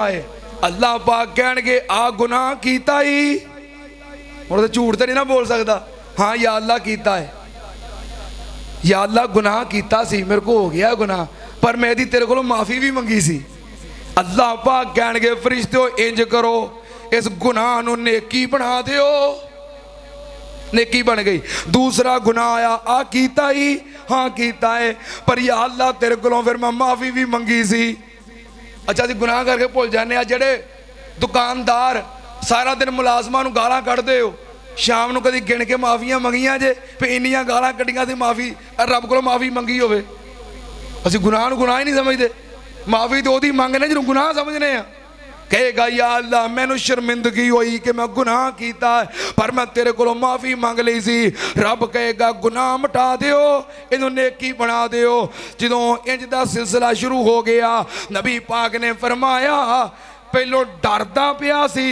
आए अल्लाह पाक कहणगे आ गुनाह कीता ही हुण तो झूठ तो नहीं ना बोल सकता। हाँ या अल्लाह कीता है, या अल्लाह गुनाह कीता सी, मेरे को हो गया गुनाह, पर मैं दी तेरे को माफ़ी भी मंगी सी। अल्लाह पाक कहणगे फरिश्ते इंज करो, इस गुनाह नूं नेकी बना दिओ। नेकी बन गई। दूसरा गुनाह आया आ कीता ही, हाँ कीता है, पर या अल्लाह तेरे को फिर मैं माफ़ी भी मंगी सी। अच्छा जी गुनाह करके भुल जाने। जेड़े दुकानदार सारा दिन मुलाजमान नूं गालां कढ़दे हो, शाम नूं कदी गिण के माफियां मंगियां जे भी इन्नियां गालां कढ़ियां सी माफ़ी रब को माफ़ी मंगी होवे। असीं गुनाह नूं गुनाह ही नहीं समझते, माफ़ी तो ओदी मंगने जिहनूं गुनाह समझने आ। कहेगा या अल्लाह मैनू शर्मिंदगी हुई कि मैं गुनाह किया पर मैं तेरे को माफ़ी मंग ली सी। रब कहेगा गुनाह मिटा दिओ, इनू नेकी बना दिओ। जो इंज दा सिलसिला शुरू हो गया, नबी पाक ने फरमाया पहलों डरदा पिया सी,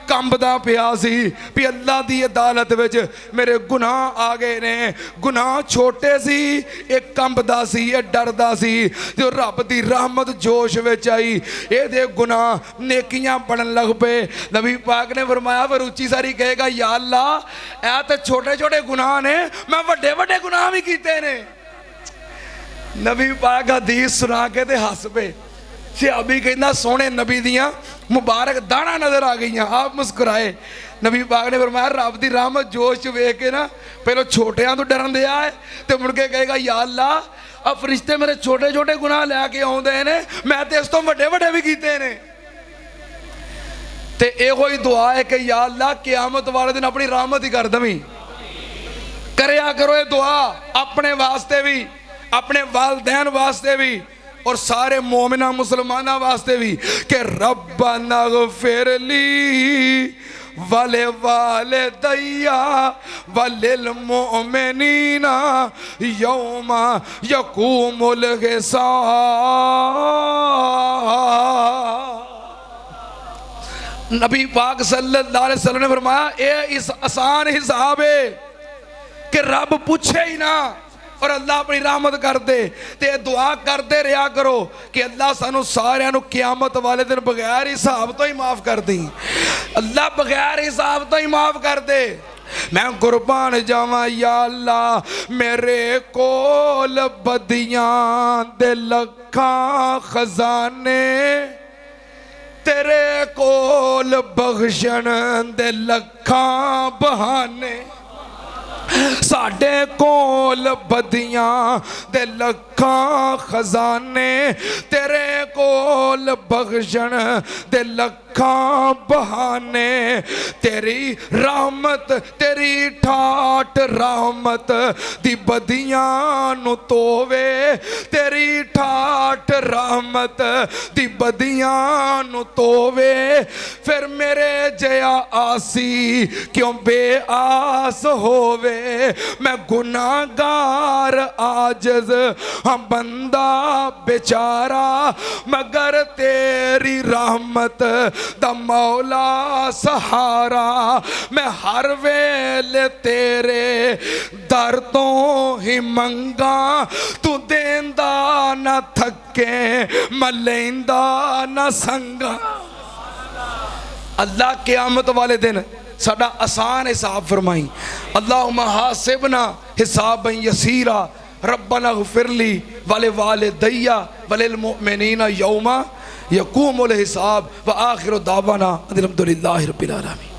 कंबदा पिया सी भी अल्लाह की अदालत विच मेरे गुनाह आ गए ने। गुनाह छोटे सी, एक कंबदा सी, ये डरदा सी। जो रब की रहमत जोश विच आई, ये गुनाह नेकियां बनन लग पे। नबी पाक ने फरमाया फिर उच्ची सारी कहेगा या अल्लाह ऐ तो छोटे छोटे गुनाह ने, मैं वड्डे वड्डे गुनाह भी कीते ने। नबी पाक हदीस सुना के ते हस पे। सहाबी कहना सोने नबी दियां मुबारक दाना नजर आ गई, आप मुस्कुराए। नबी पाक ने फरमाया रब की रहमत जोश वेख के ना पहले छोटियां तो डरन दिया है, तो मुड़ के कहेगा या अल्लाह अब फरिश्ते मेरे छोटे छोटे गुनाह लैके आउंदे ने, मैं तो इस तो वड्डे वड्डे भी कीते ने। ते इहो ही दुआ है कि या अल्लाह क़यामत वाले दिन अपनी रहमत ही कर दवी। करया करो ये दुआ अपने वास्ते भी, अपने वालदैन वास्ते भी और सारे मोमिना मुसलमाना वास्ते भी कि रब्बना ग़फ़िरली वले वाले दैया वलिल मोमिनीना यौमा यक़ूमुल हिसाब। नबी पाक सल्लल्लाहु अलैहि वसल्लम ने फरमाया ये इस आसान हिसाब है कि रब पूछे ही ना और अल्लाह अपनी रहमत कर दे। ते दुआ करते रहा करो कि अल्लाह सानू सारियां नू क़यामत वाले दिन बगैर हिसाब तो ही माफ़ कर दी। अल्लाह बगैर हिसाब तो ही माफ़ कर दे। मैं कुर्बान जावा या अल्लाह मेरे कोल बदियां दे लखां खजाने, तेरे कोल बख्शण दे लखां बहाने। साडे कोल बदियां दे लखां खजाने, तेरे कोल बख्शण दे लखां बहाने। तेरी रहमत तेरी ठाट रहमत दी बदियां नु तोवे, तेरी ठाट रहमत दी बदियां नु तोवे। फिर मेरे जया आसी क्यों बेआस होवे। मैं गुनाहगार आजिज़ हाँ बंदा बेचारा, मगर तेरी रहमत दा मौला सहारा। मैं हर वेले तेरे दर तो ही मंगा, तू देंदा ना थके मैं लेंदा ना संगा। अल्लाह क़यामत वाले दिन साडा आसान हिसाब फरमाई। अल्लाहुम्मा हासिबना हिसाबन यसीरा रब्बना ग़फ़िरली वले वालिदैया वलिल मुमिनीना यौमा यक़ूमुल हिसाब। व आखिरु दावाना अल्हम्दुलिल्लाहि रब्बिल आलमीन।